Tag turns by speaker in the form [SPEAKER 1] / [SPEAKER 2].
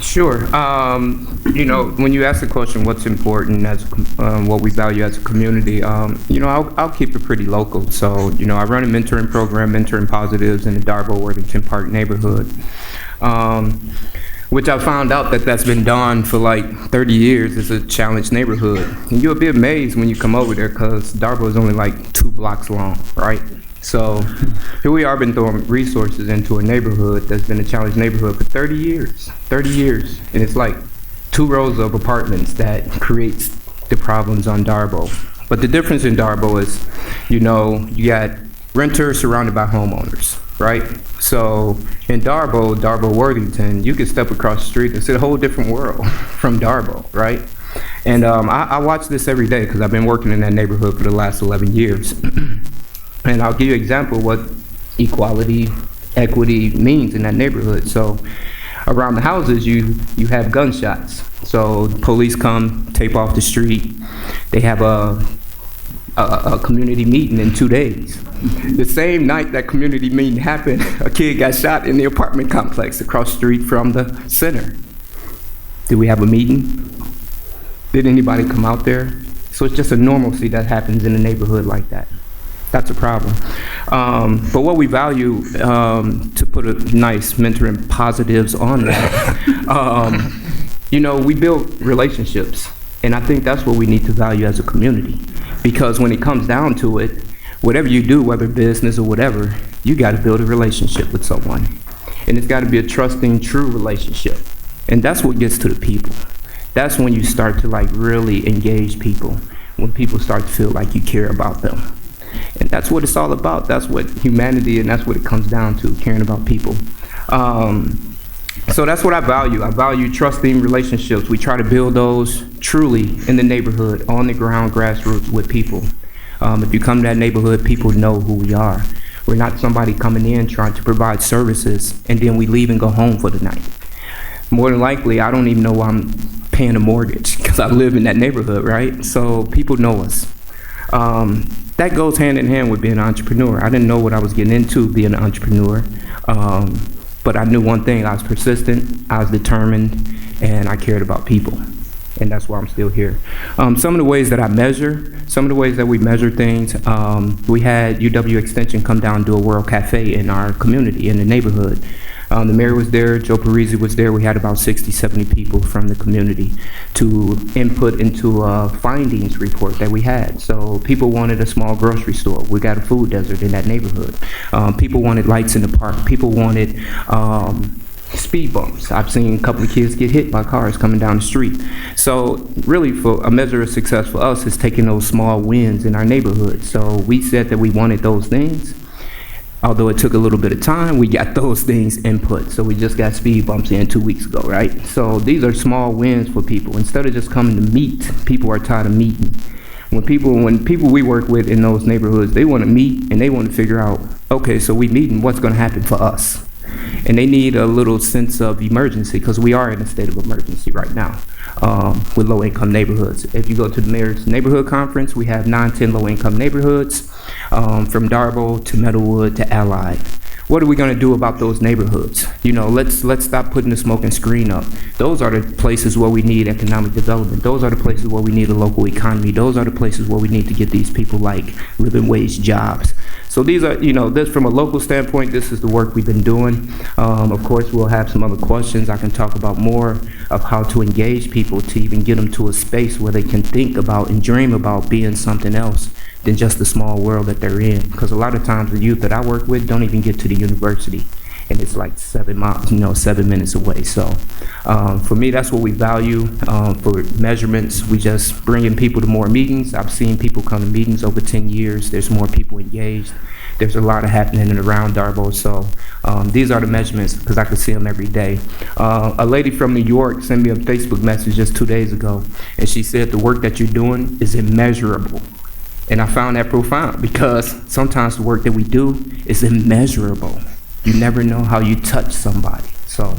[SPEAKER 1] Sure. When you ask the question, what's important as what we value as a community, I'll keep it pretty local. So, I run a mentoring program, Mentoring Positives, in the Darbo-Worthington Park neighborhood, which I found out that's been done for like 30 years. It's a challenged neighborhood. And you'll be amazed when you come over there because Darbo is only like 2 blocks long, right? So here we are, been throwing resources into a neighborhood that's been a challenged neighborhood for 30 years, and it's like 2 rows of apartments that creates the problems on Darbo. But the difference in Darbo is, you got renters surrounded by homeowners, right? So in Darbo-Worthington, you can step across the street and see a whole different world from Darbo, right? And I watch this every day because I've been working in that neighborhood for the last 11 years. And I'll give you an example of what equity means in that neighborhood. So around the houses, you have gunshots. So the police come, tape off the street. They have a community meeting in 2 days. The same night that community meeting happened, a kid got shot in the apartment complex across the street from the center. Did we have a meeting? Did anybody come out there? So it's just a normalcy that happens in a neighborhood like that. That's a problem. But what we value, to put a nice mentoring positives on that, we build relationships. And I think that's what we need to value as a community. Because when it comes down to it, whatever you do, whether business or whatever, you got to build a relationship with someone. And it's got to be a trusting, true relationship. And that's what gets to the people. That's when you start to really engage people, when people start to feel like you care about them. And that's what it's all about. That's what humanity, and that's what it comes down to, caring about people. So that's what I value. I value trusting relationships. We try to build those truly in the neighborhood, on the ground, grassroots with people. If you come to that neighborhood, people know who we are. We're not somebody coming in trying to provide services and then we leave and go home for the night. More than likely, I don't even know why I'm paying a mortgage because I live in that neighborhood, right? So people know us. That goes hand in hand with being an entrepreneur. I didn't know what I was getting into being an entrepreneur, but I knew one thing: I was persistent, I was determined, and I cared about people. And that's why I'm still here. Some of the ways that I measure, some of the ways that we measure things, we had UW Extension come down and do a World Cafe in our community, in the neighborhood. The mayor was there, Joe Parisi was there. We had about 60, 70 people from the community to input into a findings report that we had. So people wanted a small grocery store. We got a food desert in that neighborhood. People wanted lights in the park. People wanted speed bumps. I've seen a couple of kids get hit by cars coming down the street. So really, for a measure of success for us is taking those small wins in our neighborhood. So we said that we wanted those things. Although it took a little bit of time, we got those things input. So we just got speed bumps in 2 weeks ago, right? So these are small wins for people. Instead of just coming to meet, people are tired of meeting. When people we work with in those neighborhoods, they want to meet and they want to figure out, okay, so we meeting, what's going to happen for us? And they need a little sense of emergency because we are in a state of emergency right now with low-income neighborhoods. If you go to the mayor's neighborhood conference, we have 9-10 low-income neighborhoods from Darbo to Meadowwood to Allied. What are we going to do about those neighborhoods? Let's stop putting the smoking screen up. Those are the places where we need economic development. Those are the places where we need a local economy. Those are the places where we need to get these people living wage jobs. So these are, this from a local standpoint, this is the work we've been doing. Of course, we'll have some other questions. I can talk about more of how to engage people to even get them to a space where they can think about and dream about being something else than just the small world that they're in. Because a lot of times the youth that I work with don't even get to the university. And it's like 7 minutes away. So for me, that's what we value. For measurements, we just bring in people to more meetings. I've seen people come to meetings over 10 years. There's more people engaged. There's a lot of happening around Darbo. So these are the measurements because I can see them every day. A lady from New York sent me a Facebook message just 2 days ago. And she said the work that you're doing is immeasurable. And I found that profound because sometimes the work that we do is immeasurable. You never know how you touch somebody. So